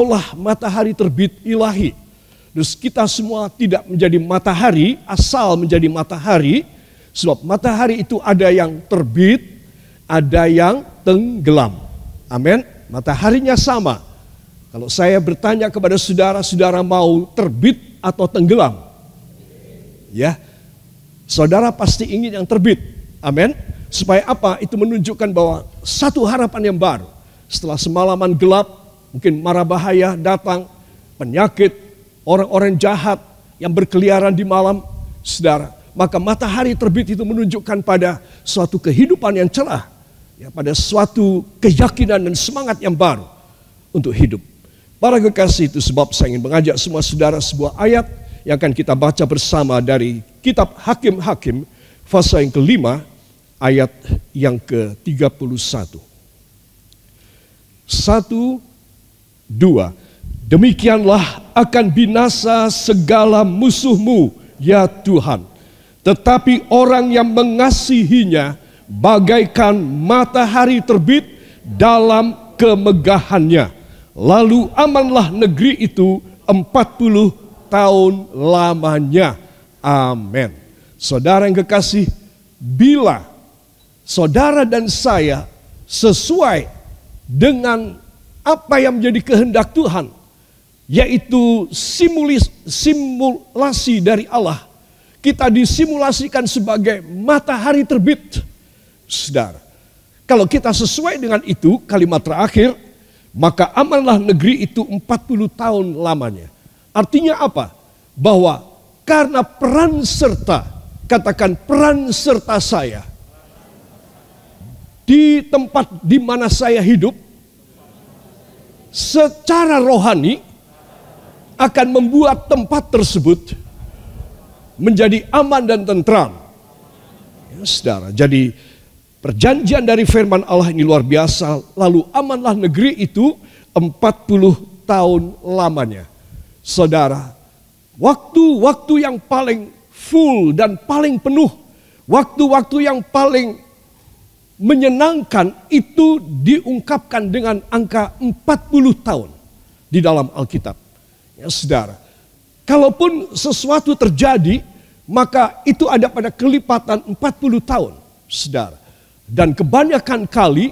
engkaulah matahari terbit ilahi. Terus kita semua tidak menjadi matahari, asal menjadi matahari. Sebab matahari itu ada yang terbit, ada yang tenggelam. Amin. Mataharinya sama. Kalau saya bertanya kepada saudara, saudara mau terbit atau tenggelam? Ya, saudara pasti ingin yang terbit. Amin. Supaya apa? Itu menunjukkan bahwa satu harapan yang baru. Setelah semalaman gelap, mungkin mara bahaya datang, penyakit, orang-orang jahat yang berkeliaran di malam, saudara. Maka matahari terbit itu menunjukkan pada suatu kehidupan yang cerah. Ya, pada suatu keyakinan dan semangat yang baru untuk hidup. Para kekasih, itu sebab saya ingin mengajak semua saudara sebuah ayat yang akan kita baca bersama dari kitab Hakim-Hakim, pasal yang kelima, ayat yang ke-31. 1, 2. Demikianlah akan binasa segala musuhmu, ya Tuhan. Tetapi orang yang mengasihinya bagaikan matahari terbit dalam kemegahannya. Lalu amanlah negeri itu 40 tahun lamanya. Amin. Saudara yang kekasih, bila saudara dan saya sesuai dengan apa yang menjadi kehendak Tuhan, yaitu simulasi dari Allah, kita disimulasikan sebagai matahari terbit. Saudara, kalau kita sesuai dengan itu, kalimat terakhir, maka amanlah negeri itu 40 tahun lamanya. Artinya apa? Bahwa karena peran serta, katakan peran serta saya, di tempat di mana saya hidup, secara rohani akan membuat tempat tersebut menjadi aman dan tentram. Ya, saudara, jadi perjanjian dari firman Allah ini luar biasa. Lalu amanlah negeri itu 40 tahun lamanya. Saudara, waktu-waktu yang paling full dan paling penuh, waktu-waktu yang paling menyenangkan itu diungkapkan dengan angka 40 tahun di dalam Alkitab. Ya, saudara, kalaupun sesuatu terjadi, maka itu ada pada kelipatan 40 tahun, saudara. Dan kebanyakan kali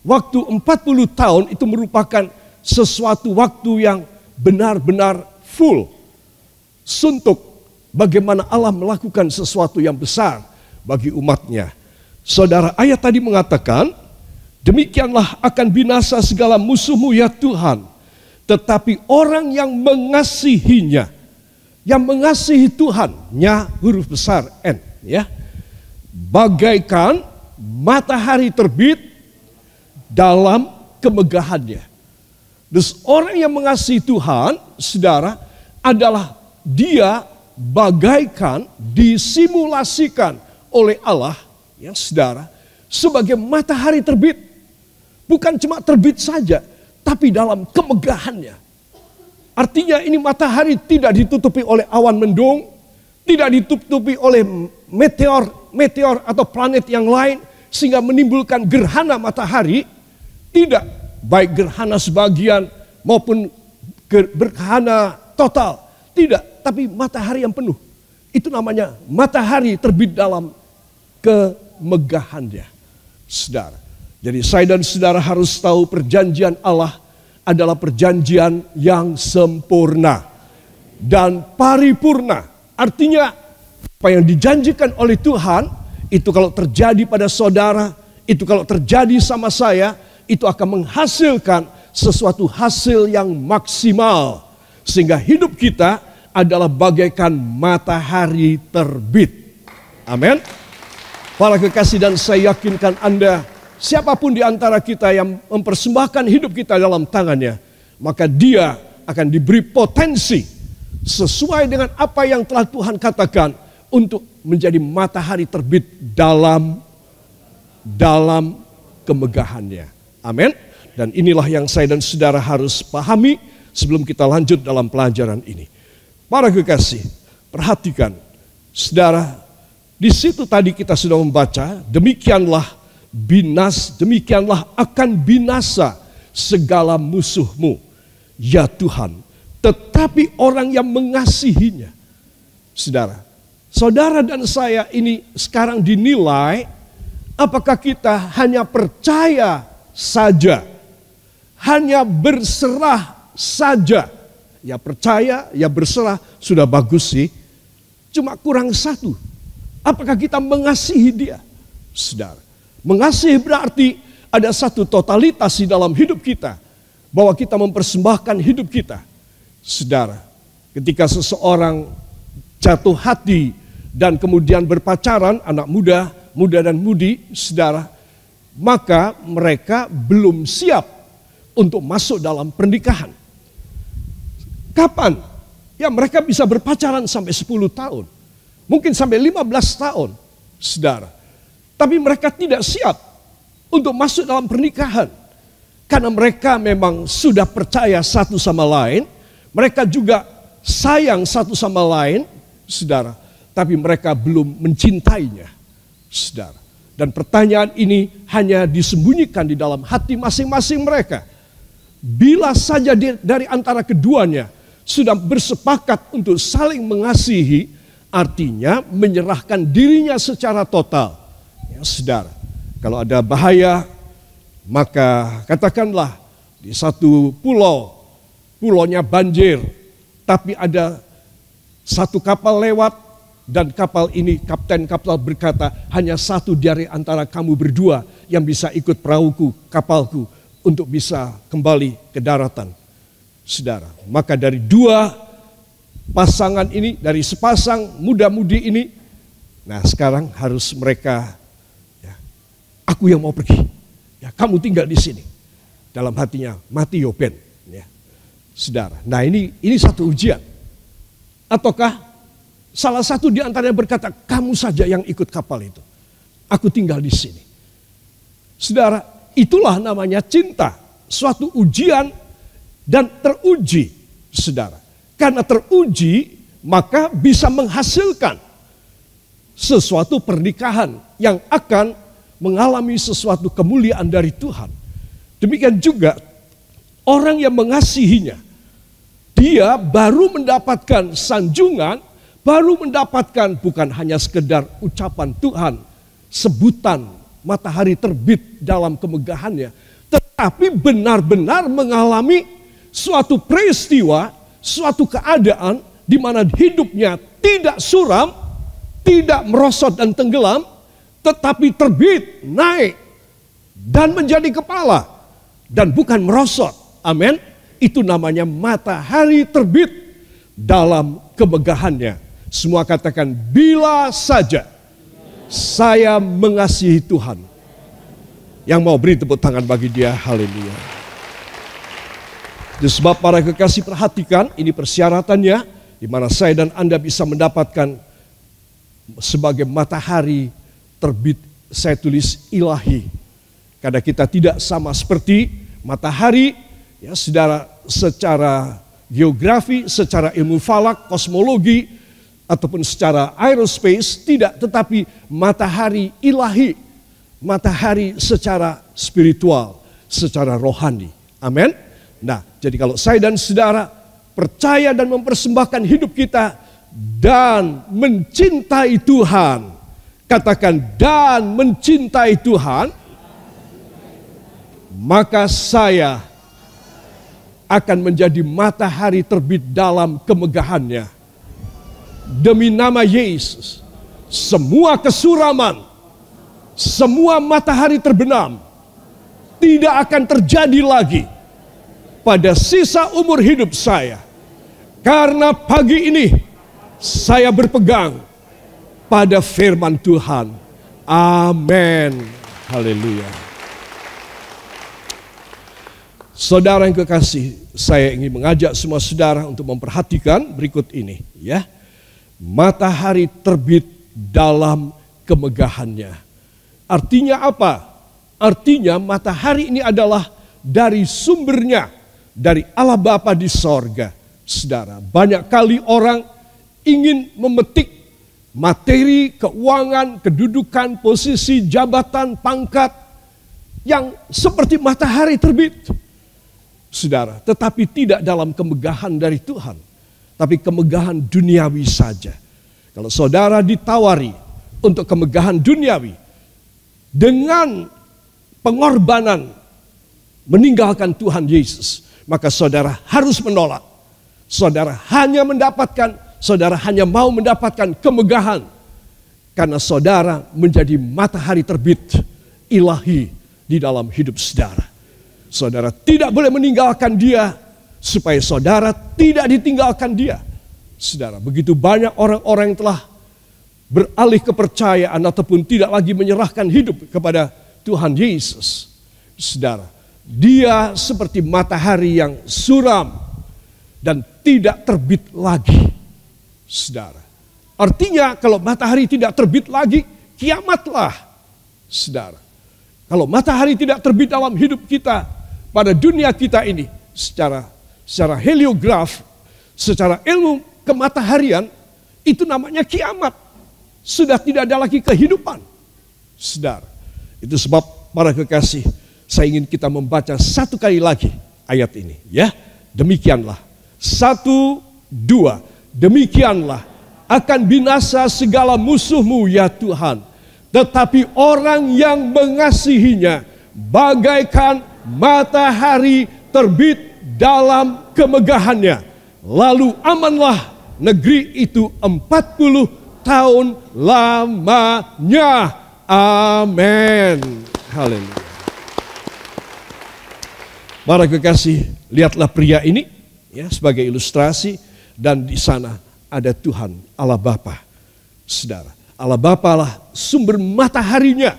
waktu 40 tahun itu merupakan sesuatu waktu yang benar-benar full. Suntuk bagaimana Allah melakukan sesuatu yang besar bagi umatnya. Saudara, ayat tadi mengatakan, demikianlah akan binasa segala musuhmu, ya Tuhan. Tetapi orang yang mengasihinya, yang mengasihi Tuhan-nya, huruf besar N, ya, bagaikan matahari terbit dalam kemegahannya. Terus orang yang mengasihi Tuhan, saudara, adalah dia bagaikan disimulasikan oleh Allah, ya saudara, sebagai matahari terbit. Bukan cuma terbit saja, tapi dalam kemegahannya. Artinya ini matahari tidak ditutupi oleh awan mendung, tidak ditutupi oleh meteor atau planet yang lain, sehingga menimbulkan gerhana matahari. Tidak, baik gerhana sebagian maupun gerhana total. Tidak, tapi matahari yang penuh. Itu namanya matahari terbit dalam kemegahannya, saudara. Jadi saya dan saudara harus tahu perjanjian Allah adalah perjanjian yang sempurna dan paripurna. Artinya apa yang dijanjikan oleh Tuhan, itu kalau terjadi pada saudara, itu kalau terjadi sama saya, itu akan menghasilkan sesuatu hasil yang maksimal. Sehingga hidup kita adalah bagaikan matahari terbit. Amin. Para kekasih, dan saya yakinkan Anda, siapapun di antara kita yang mempersembahkan hidup kita dalam tangannya, maka dia akan diberi potensi sesuai dengan apa yang telah Tuhan katakan untuk menjadi matahari terbit dalam kemegahannya. Amin. Dan inilah yang saya dan saudara harus pahami sebelum kita lanjut dalam pelajaran ini. Para kekasih, perhatikan, saudara, di situ tadi kita sudah membaca, demikianlah akan binasa segala musuhmu, ya Tuhan, tetapi orang yang mengasihinya. Saudara, saudara dan saya ini sekarang dinilai apakah kita hanya percaya saja, hanya berserah saja. Ya percaya, ya berserah, sudah bagus sih. Cuma kurang satu, apakah kita mengasihi dia? Saudara, mengasihi berarti ada satu totalitas di dalam hidup kita, bahwa kita mempersembahkan hidup kita. Saudara, ketika seseorang jatuh hati dan kemudian berpacaran, anak muda dan mudi, saudara, maka mereka belum siap untuk masuk dalam pernikahan. Kapan? Ya mereka bisa berpacaran sampai 10 tahun, mungkin sampai 15 tahun, saudara. Tapi mereka tidak siap untuk masuk dalam pernikahan. Karena mereka memang sudah percaya satu sama lain, mereka juga sayang satu sama lain, saudara. Tapi mereka belum mencintainya, saudara. Dan pertanyaan ini hanya disembunyikan di dalam hati masing-masing mereka. Bila saja dari antara keduanya sudah bersepakat untuk saling mengasihi, artinya menyerahkan dirinya secara total. Ya, saudara, kalau ada bahaya, maka katakanlah di satu pulaunya banjir, tapi ada satu kapal lewat dan kapal ini, kapten kapal berkata, hanya satu dari antara kamu berdua yang bisa ikut perahuku, kapalku, untuk bisa kembali ke daratan. Saudara, maka dari dua pasangan ini, dari sepasang muda-mudi ini, nah sekarang harus mereka, ya, aku yang mau pergi, ya kamu tinggal di sini. Dalam hatinya, mati yo Ben, ya. Saudara, nah ini satu ujian. Ataukah salah satu di antaranya berkata, kamu saja yang ikut kapal itu, aku tinggal di sini. Saudara, itulah namanya cinta, suatu ujian dan teruji, saudara. Karena teruji, maka bisa menghasilkan sesuatu pernikahan yang akan mengalami sesuatu kemuliaan dari Tuhan. Demikian juga orang yang mengasihinya, dia baru mendapatkan sanjungan, baru mendapatkan bukan hanya sekedar ucapan Tuhan, sebutan matahari terbit dalam kemegahannya, tetapi benar-benar mengalami suatu peristiwa, suatu keadaan di mana hidupnya tidak suram, tidak merosot dan tenggelam, tetapi terbit, naik, dan menjadi kepala, dan bukan merosot. Amin. Itu namanya matahari terbit dalam kemegahannya. Semua katakan, bila saja saya mengasihi Tuhan. Yang mau beri tepuk tangan bagi dia, haleluya. Sebab para kekasih, perhatikan, ini persyaratannya, di mana saya dan Anda bisa mendapatkan sebagai matahari terbit, saya tulis ilahi. Karena kita tidak sama seperti matahari, ya saudara, secara geografi, secara ilmu falak, kosmologi, ataupun secara aerospace, tidak, tetapi matahari ilahi, matahari secara spiritual, secara rohani. Amin. Nah, jadi kalau saya dan saudara percaya dan mempersembahkan hidup kita dan mencintai Tuhan, katakan dan mencintai Tuhan, maka saya akan menjadi matahari terbit dalam kemegahannya. Demi nama Yesus, semua kesuraman, semua matahari terbenam tidak akan terjadi lagi pada sisa umur hidup saya. Karena pagi ini saya berpegang pada firman Tuhan. Amin. Haleluya. Saudara yang kekasih, saya ingin mengajak semua saudara untuk memperhatikan berikut ini, ya. Matahari terbit dalam kemegahannya. Artinya apa? Artinya matahari ini adalah dari sumbernya, dari Allah Bapa di sorga. Saudara, banyak kali orang ingin memetik materi, keuangan, kedudukan, posisi, jabatan, pangkat yang seperti matahari terbit. saudara. Tetapi tidak dalam kemegahan dari Tuhan, tapi kemegahan duniawi saja. Kalau saudara ditawari untuk kemegahan duniawi dengan pengorbanan meninggalkan Tuhan Yesus, maka saudara harus menolak. Saudara hanya mau mendapatkan kemegahan karena saudara menjadi matahari terbit ilahi di dalam hidup saudara. Saudara tidak boleh meninggalkan dia supaya saudara tidak ditinggalkan dia. Saudara, begitu banyak orang-orang yang telah beralih kepercayaan ataupun tidak lagi menyerahkan hidup kepada Tuhan Yesus. Saudara, dia seperti matahari yang suram dan tidak terbit lagi. Saudara, artinya kalau matahari tidak terbit lagi, kiamatlah. Saudara, kalau matahari tidak terbit dalam hidup kita, pada dunia kita ini, secara heliograf, secara ilmu kemataharian, itu namanya kiamat. Sudah tidak ada lagi kehidupan. Saudara, itu sebab para kekasih, saya ingin kita membaca satu kali lagi ayat ini. Ya, demikianlah. 1, 2. Demikianlah akan binasa segala musuhmu ya Tuhan. Tetapi orang yang mengasihinya bagaikan matahari terbit dalam kemegahannya. Lalu amanlah negeri itu 40 tahun lamanya. Amin. Haleluya. Para kekasih, lihatlah pria ini ya sebagai ilustrasi, dan di sana ada Tuhan Allah Bapa. Saudara, Allah Bapa lah sumber mataharinya,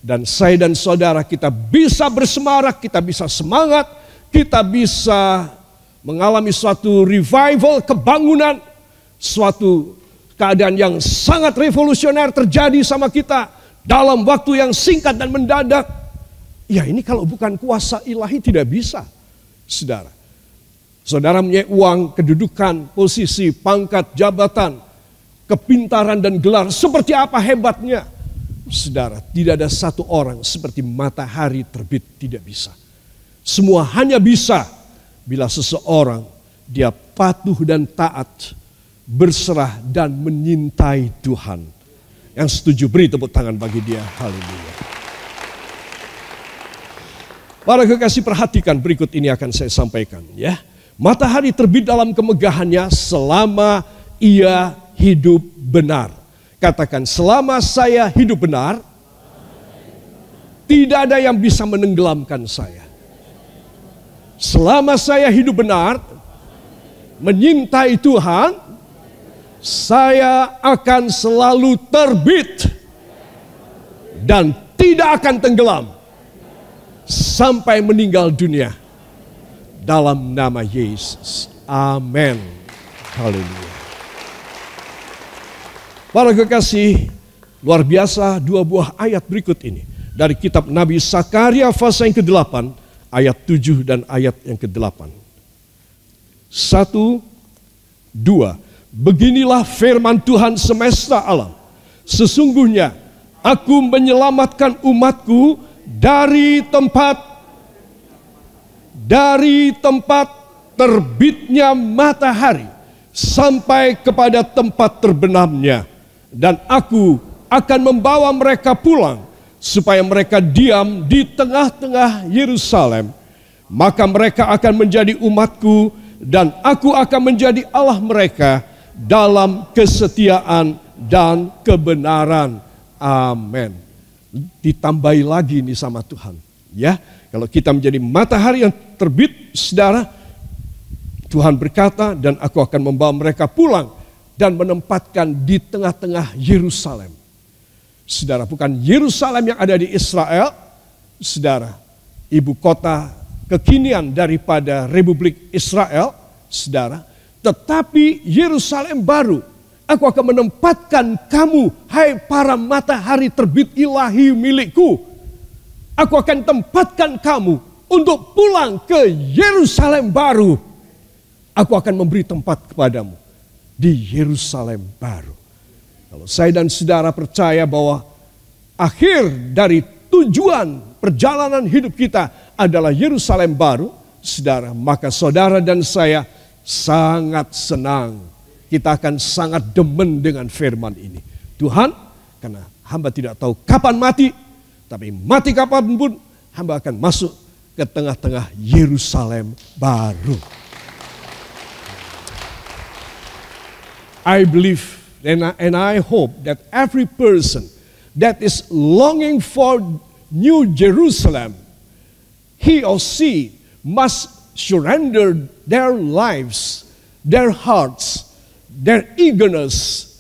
dan saya dan saudara kita bisa bersemarak, kita bisa semangat, kita bisa mengalami suatu revival, kebangunan, suatu keadaan yang sangat revolusioner terjadi sama kita dalam waktu yang singkat dan mendadak. Ya, ini kalau bukan kuasa ilahi tidak bisa. Saudara, saudara punya uang, kedudukan, posisi, pangkat, jabatan, kepintaran dan gelar, seperti apa hebatnya. Saudara, tidak ada satu orang seperti matahari terbit, tidak bisa. Semua hanya bisa bila seseorang dia patuh dan taat, berserah dan menyintai Tuhan. Yang setuju beri tepuk tangan bagi dia. Haleluya. Para kekasih, perhatikan berikut ini akan saya sampaikan ya. Matahari terbit dalam kemegahannya selama ia hidup benar. Katakan, selama saya hidup benar, tidak ada yang bisa menenggelamkan saya. Selama saya hidup benar, menyintai Tuhan, saya akan selalu terbit dan tidak akan tenggelam sampai meninggal dunia dalam nama Yesus. Amin. Haleluya. Para kekasih, luar biasa dua buah ayat berikut ini dari kitab Nabi Sakaria pasal yang ke-8 ayat 7 dan ayat yang ke-8. 1, 2. Beginilah firman Tuhan semesta alam. Sesungguhnya aku menyelamatkan umatku dari tempat terbitnya matahari sampai kepada tempat terbenamnya, dan aku akan membawa mereka pulang supaya mereka diam di tengah-tengah Yerusalem. Maka mereka akan menjadi umatku dan aku akan menjadi Allah mereka dalam kesetiaan dan kebenaran. Amin. Ditambahi lagi nih sama Tuhan. Ya, kalau kita menjadi matahari yang terbit, saudara, Tuhan berkata, dan aku akan membawa mereka pulang dan menempatkan di tengah-tengah Yerusalem. Saudara, bukan Yerusalem yang ada di Israel, saudara, ibu kota kekinian daripada Republik Israel, saudara, tetapi Yerusalem baru. Aku akan menempatkan kamu, hai para matahari terbit ilahi milikku. Aku akan tempatkan kamu untuk pulang ke Yerusalem baru. Aku akan memberi tempat kepadamu di Yerusalem baru. Kalau saya dan saudara percaya bahwa akhir dari tujuan perjalanan hidup kita adalah Yerusalem baru, saudara, maka saudara dan saya sangat senang. Kita akan sangat demen dengan firman ini. Tuhan, karena hamba tidak tahu kapan mati, tapi mati kapanpun hamba akan masuk ke tengah-tengah Yerusalem baru. I believe and I hope that every person that is longing for New Jerusalem, he or she must surrender their lives, their hearts, their eagerness,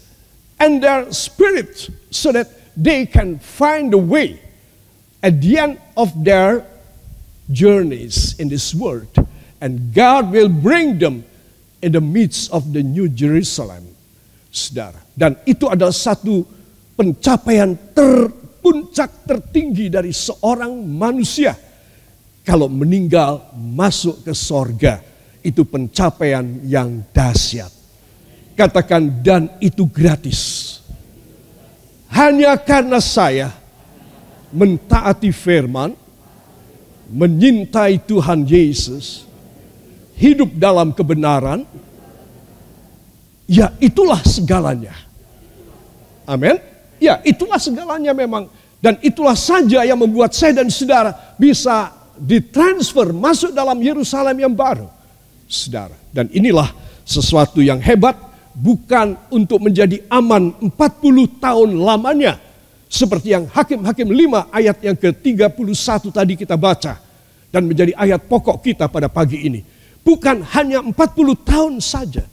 and their spirit so that they can find a way at the end of their journeys in this world. And God will bring them in the midst of the New Jerusalem. Saudara, dan itu adalah satu pencapaian puncak tertinggi dari seorang manusia. Kalau meninggal masuk ke sorga, itu pencapaian yang dahsyat. Katakan, dan itu gratis. Hanya karena saya mentaati firman, menyintai Tuhan Yesus, hidup dalam kebenaran, ya itulah segalanya. Amin. Ya itulah segalanya memang. Dan itulah saja yang membuat saya dan saudara bisa ditransfer masuk dalam Yerusalem yang baru. Saudara, dan inilah sesuatu yang hebat, bukan untuk menjadi aman 40 tahun lamanya. Seperti yang Hakim-Hakim 5 ayat yang ke-31 tadi kita baca. Dan menjadi ayat pokok kita pada pagi ini. Bukan hanya 40 tahun saja.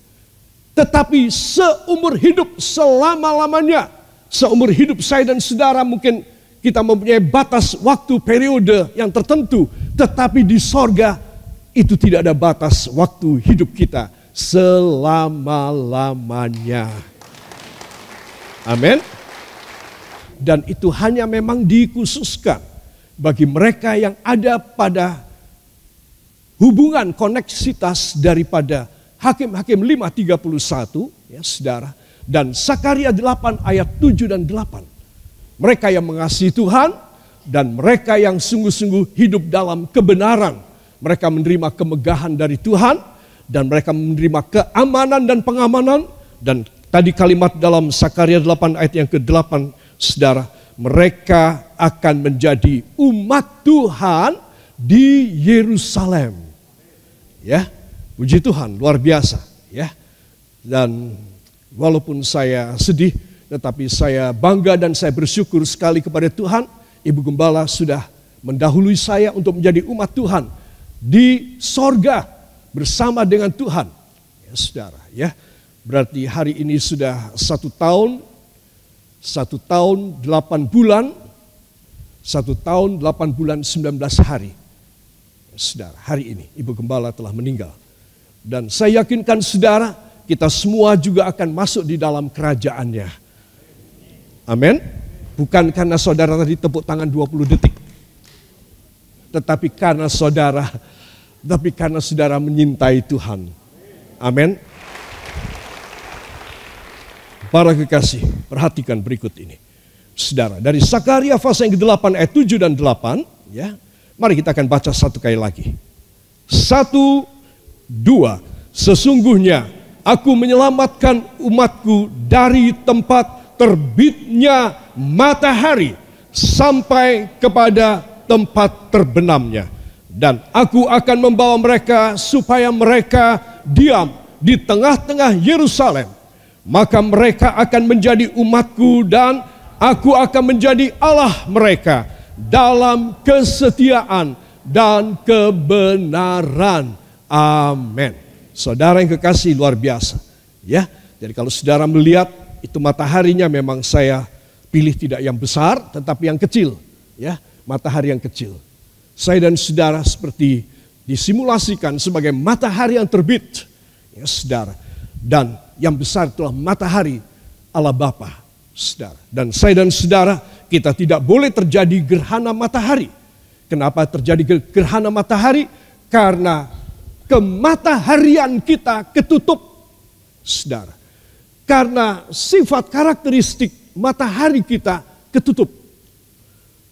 Tetapi seumur hidup selama-lamanya. Seumur hidup saya dan saudara mungkin kita mempunyai batas waktu periode yang tertentu. Tetapi di sorga itu tidak ada batas waktu hidup kita selama-lamanya. Amin. Dan itu hanya memang dikhususkan bagi mereka yang ada pada hubungan koneksitas daripada Hakim-Hakim 5:31, ya saudara, dan Sakaria 8 ayat 7 dan 8. Mereka yang mengasihi Tuhan dan mereka yang sungguh-sungguh hidup dalam kebenaran. Mereka menerima kemegahan dari Tuhan dan mereka menerima keamanan dan pengamanan. Dan tadi kalimat dalam Sakaria 8 ayat yang ke-8, saudara, mereka akan menjadi umat Tuhan di Yerusalem. Ya, puji Tuhan, luar biasa, ya. Dan walaupun saya sedih, tetapi saya bangga dan saya bersyukur sekali kepada Tuhan. Ibu Gembala sudah mendahului saya untuk menjadi umat Tuhan di sorga bersama dengan Tuhan. Ya saudara, ya. Berarti hari ini sudah 1 tahun 8 bulan, 1 tahun 8 bulan 19 hari. Ya, saudara, hari ini Ibu Gembala telah meninggal. Dan saya yakinkan saudara, kita semua juga akan masuk di dalam kerajaannya. Amin. Bukan karena saudara tadi tepuk tangan 20 detik. Tetapi karena saudara menyintai Tuhan. Amin. Para kekasih, perhatikan berikut ini. Saudara, dari Sakaria pasal yang ke-8 ayat 7 dan 8, ya. Mari kita akan baca satu kali lagi. 1, 2. Sesungguhnya aku menyelamatkan umatku dari tempat terbitnya matahari sampai kepada tempat terbenamnya. Dan aku akan membawa mereka supaya mereka diam di tengah-tengah Yerusalem. Maka mereka akan menjadi umatku dan aku akan menjadi Allah mereka dalam kesetiaan dan kebenaran. Amin. Saudara yang kekasih, luar biasa. Ya, jadi kalau saudara melihat itu mataharinya memang saya pilih tidak yang besar tetapi yang kecil. Ya, matahari yang kecil. Saya dan saudara seperti disimulasikan sebagai matahari yang terbit. Ya saudara. Dan yang besar itulah matahari Allah Bapa, saudara. Dan saya dan saudara, kita tidak boleh terjadi gerhana matahari. Kenapa terjadi gerhana matahari? Karena kemataharian kita ketutup, saudara. Karena sifat karakteristik matahari kita ketutup.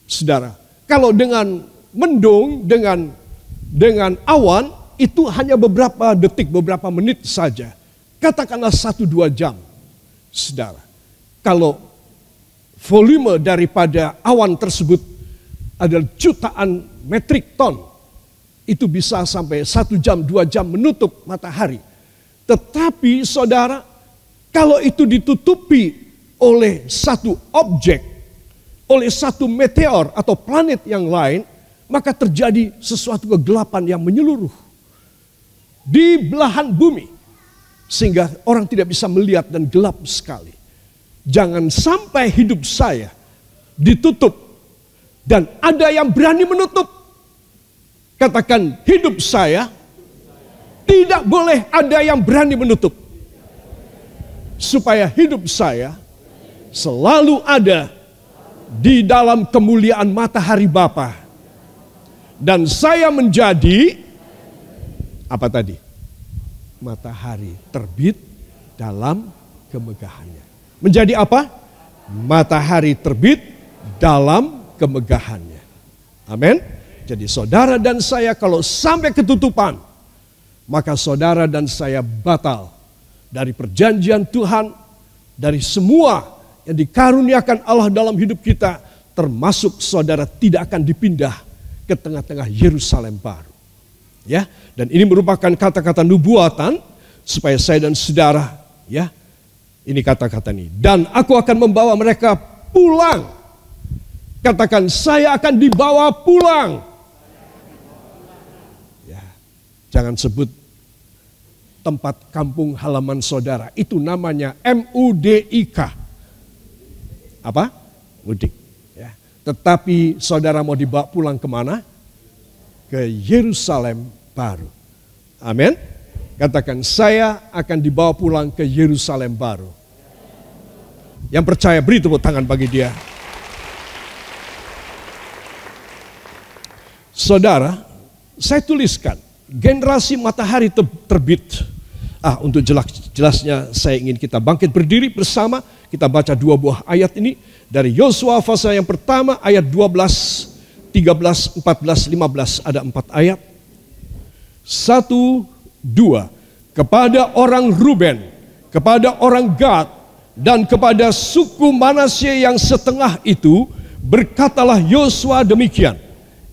Saudara, kalau dengan mendung, dengan dengan awan itu hanya beberapa detik, beberapa menit saja. Katakanlah 1-2 jam, saudara. Kalau volume daripada awan tersebut adalah jutaan metrik ton, itu bisa sampai 1 jam, 2 jam menutup matahari. Tetapi saudara, kalau itu ditutupi oleh satu objek, oleh satu meteor atau planet yang lain, maka terjadi sesuatu kegelapan yang menyeluruh di belahan bumi, sehingga orang tidak bisa melihat dan gelap sekali. Jangan sampai hidup saya ditutup dan ada yang berani menutup. Katakan, hidup saya tidak boleh ada yang berani menutup. Supaya hidup saya selalu ada di dalam kemuliaan matahari Bapa. Dan saya menjadi, apa tadi? Matahari terbit dalam kemegahannya. Menjadi apa? Matahari terbit dalam kemegahannya. Amin. Jadi saudara dan saya kalau sampai ketutupan, maka saudara dan saya batal dari perjanjian Tuhan, dari semua yang dikaruniakan Allah dalam hidup kita, termasuk saudara tidak akan dipindah ke tengah-tengah Yerusalem baru. Ya, dan ini merupakan kata-kata nubuatan supaya saya dan saudara, ya, ini kata-kata ini. Dan aku akan membawa mereka pulang. Katakan, saya akan dibawa pulang. Ya, jangan sebut tempat kampung halaman saudara. Itu namanya MUDIK. Apa? Mudik. Ya. Tetapi saudara mau dibawa pulang kemana? Ke Yerusalem baru. Amin. Katakan, saya akan dibawa pulang ke Yerusalem baru. Yang percaya beri tepuk tangan bagi dia. Saudara, saya tuliskan generasi matahari terbit. Untuk jelasnya saya ingin kita bangkit berdiri bersama. Kita baca 2 buah ayat ini dari Yosua pasal yang pertama ayat 12, 13, 14, 15. Ada 4 ayat. 1, 2. Kepada orang Ruben, kepada orang Gad, dan kepada suku Manasye yang setengah itu, berkatalah Yosua demikian.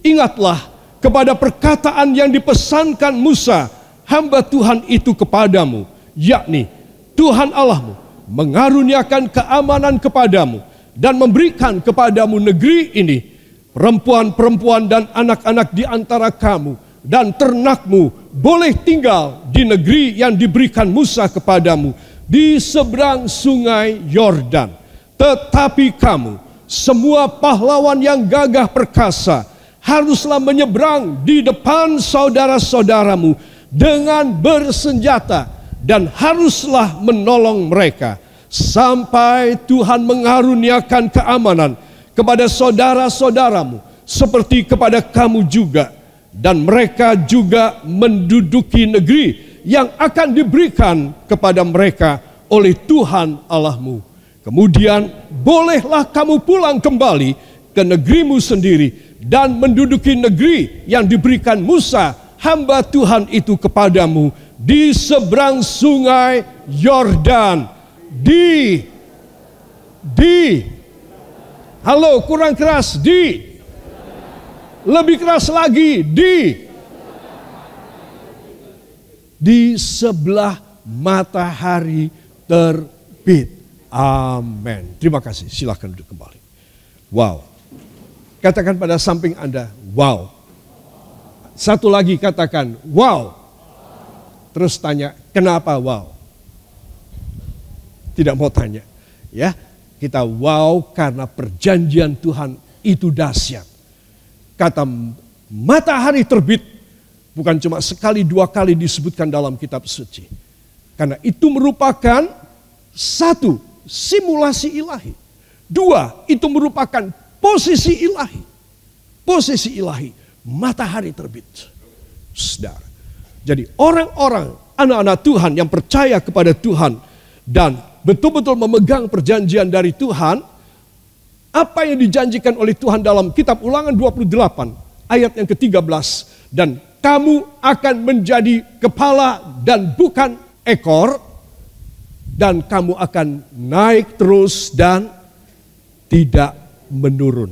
Ingatlah kepada perkataan yang dipesankan Musa, hamba Tuhan itu kepadamu, yakni Tuhan Allahmu mengaruniakan keamanan kepadamu dan memberikan kepadamu negeri ini, perempuan-perempuan dan anak-anak di antara kamu dan ternakmu boleh tinggal di negeri yang diberikan Musa kepadamu di seberang sungai Yordan. Tetapi kamu, semua pahlawan yang gagah perkasa, haruslah menyeberang di depan saudara-saudaramu dengan bersenjata dan haruslah menolong mereka sampai Tuhan mengaruniakan keamanan kepada saudara-saudaramu seperti kepada kamu juga, dan mereka juga menduduki negeri yang akan diberikan kepada mereka oleh Tuhan Allahmu. Kemudian bolehlah kamu pulang kembali ke negerimu sendiri dan menduduki negeri yang diberikan Musa hamba Tuhan itu kepadamu di seberang sungai Yordan. Halo, kurang keras. Lebih keras lagi. Di sebelah matahari terbit. Amin. Terima kasih. Silakan duduk kembali. Wow. Katakan pada samping Anda, wow. Satu lagi katakan, wow. Terus tanya, kenapa wow? Tidak mau tanya. Ya, kita wow karena perjanjian Tuhan itu dahsyat. Kata matahari terbit bukan cuma sekali 2 kali disebutkan dalam kitab suci. Karena itu merupakan 1, simulasi ilahi. 2, itu merupakan posisi ilahi. Posisi ilahi, matahari terbit. Saudara. Jadi orang-orang, anak-anak Tuhan yang percaya kepada Tuhan dan betul-betul memegang perjanjian dari Tuhan, apa yang dijanjikan oleh Tuhan dalam kitab Ulangan 28 ayat yang ke-13 dan kamu akan menjadi kepala dan bukan ekor, dan kamu akan naik terus dan tidak menurun.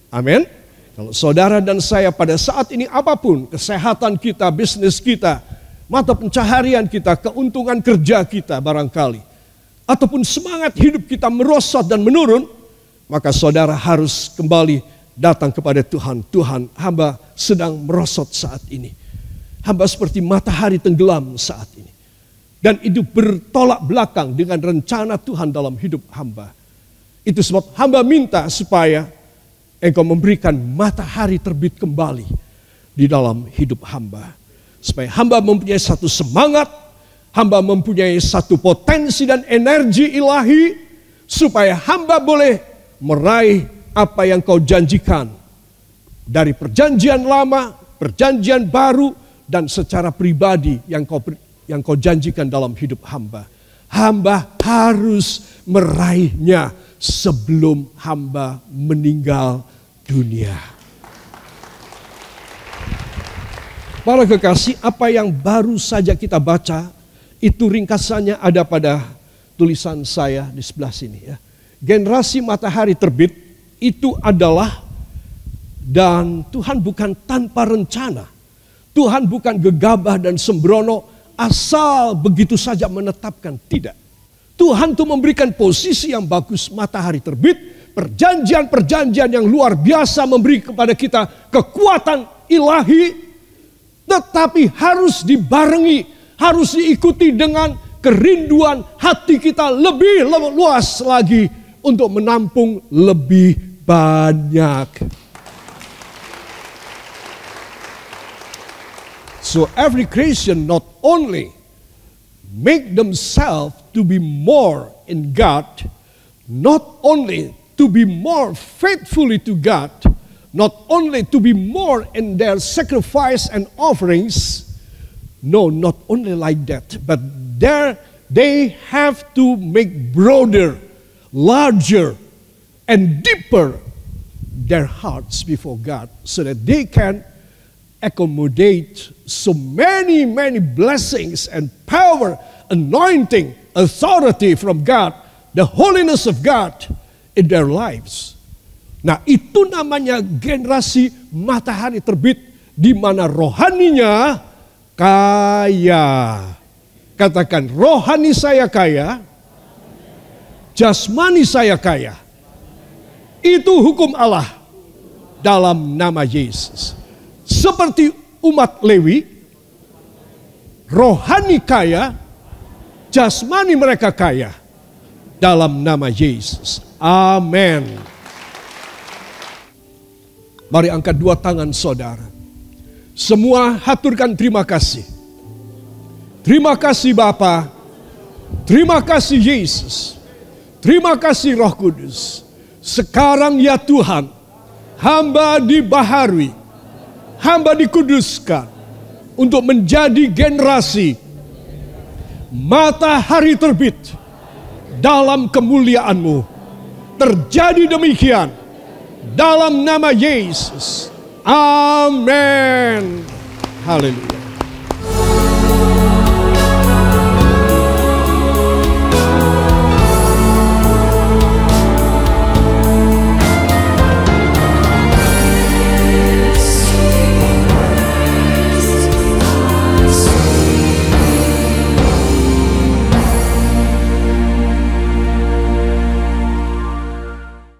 Amin. Kalau saudara dan saya pada saat ini apapun, kesehatan kita, bisnis kita, mata pencaharian kita, keuntungan kerja kita barangkali, ataupun semangat hidup kita merosot dan menurun, maka saudara harus kembali datang kepada Tuhan. Tuhan, hamba sedang merosot saat ini. Hamba seperti matahari tenggelam saat ini. Dan itu bertolak belakang dengan rencana Tuhan dalam hidup hamba. Itu sebab hamba minta supaya Engkau memberikan matahari terbit kembali di dalam hidup hamba. Supaya hamba mempunyai satu semangat, hamba mempunyai satu potensi dan energi ilahi, supaya hamba boleh meraih apa yang Kau janjikan dari perjanjian lama, perjanjian baru, dan secara pribadi yang kau janjikan dalam hidup hamba. Hamba harus meraihnya sebelum hamba meninggal dunia. Para kekasih, apa yang baru saja kita baca, itu ringkasannya ada pada tulisan saya di sebelah sini ya. Generasi matahari terbit itu adalah, dan Tuhan bukan tanpa rencana. Tuhan bukan gegabah dan sembrono asal begitu saja menetapkan, tidak. Tuhan tuh memberikan posisi yang bagus, matahari terbit, perjanjian-perjanjian yang luar biasa memberi kepada kita kekuatan ilahi, tetapi harus dibarengi, harus diikuti dengan kerinduan hati kita lebih luas lagi untuk menampung lebih banyak. So every Christian not only make themselves to be more in God, not only to be more faithfully to God, not only to be more in their sacrifice and offerings, no, not only like that, but they have to make broader, larger, and deeper their hearts before God, so that they can accommodate so many blessings and power, anointing, authority from God, the holiness of God in their lives. Nah, itu namanya generasi matahari terbit, di mana rohaninya kaya. Katakan, rohani saya kaya, jasmani saya kaya. Itu hukum Allah dalam nama Yesus. Seperti umat Lewi, rohani kaya, jasmani mereka kaya dalam nama Yesus. Amin. Mari angkat dua tangan saudara. Semua haturkan terima kasih. Terima kasih Bapa. Terima kasih Yesus. Terima kasih Roh Kudus. Sekarang ya Tuhan, hamba dibaharui, hamba dikuduskan untuk menjadi generasi matahari terbit dalam kemuliaan-Mu. Terjadi demikian dalam nama Yesus. Amin. Haleluya.